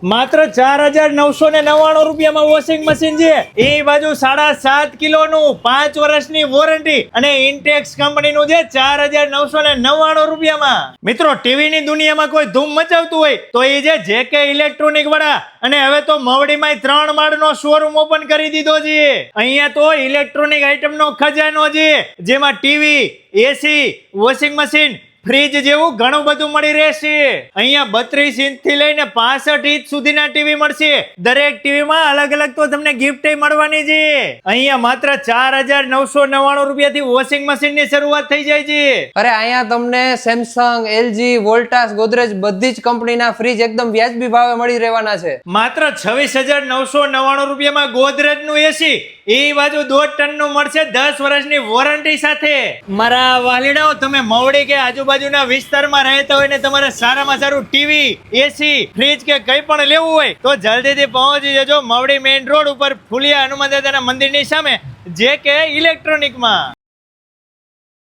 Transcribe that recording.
માત્ર 4,999 રૂપિયામાં washing machine છે. એ બાજુ 7.5 કિલોનું 5 વર્ષની વોરંટી અને ઇન્ટેક્સ કંપનીનું છે 4,999 રૂપિયામાં. મિત્રો ટીવી ની દુનિયામાં કોઈ ધૂમ મચાવતું હોય તો એ છે જેકે ઇલેક્ટ્રોનિક વાળા. અને હવે તો મવડીમાં 3 માળનો શોરૂમ ઓપન કરી દીધો છે. અહીંયા તો ઇલેક્ટ્રોનિક આઇટમનો ખજાનો છે, જેમાં ટીવી, એસી, વોશિંગ મશીન, ફ્રીજ જેવું ઘણું બધું મળી રહેશે. અહીંયા 32 ઇંચ થી લઈને 65 ઇંચ સુધીના ટીવી મળશે. દરેક ટીવીમાં અલગ અલગ તો તમને ગિફ્ટ મળવાની છે. અહીંયા માત્ર 4,999 રૂપિયાથી વોશિંગ મશીન ની શરૂઆત થઈ જાય છે. અરે અહીંયા તમને સેમસંગ, એલજી, વોલ્ટાસ, ગોદરેજ બધી જ કંપનીના ફ્રીજ એકદમ વ્યાજબી ભાવે મળી રહેવાના છે. માત્ર 26,999 રૂપિયામાં ગોદરેજ નું એસી એ બાજુ 2 ટનનું મળશે 10 વર્ષની વોરંટી સાથે. મારા વાલીડાઓ, તમે મવડી કે આજુબાજુના વિસ્તારમાં રહેતા હોય ને તમારે સારામાં સારું ટીવી, એસી, ફ્રીજ કે કંઈ પણ લેવું હોય તો જલ્દીથી પહોંચી જજો મવડી મેઇન રોડ ઉપર ફુલિયા હનુમાન દાદાના મંદિરની સામે જેકે ઇલેક્ટ્રોનિકમાં.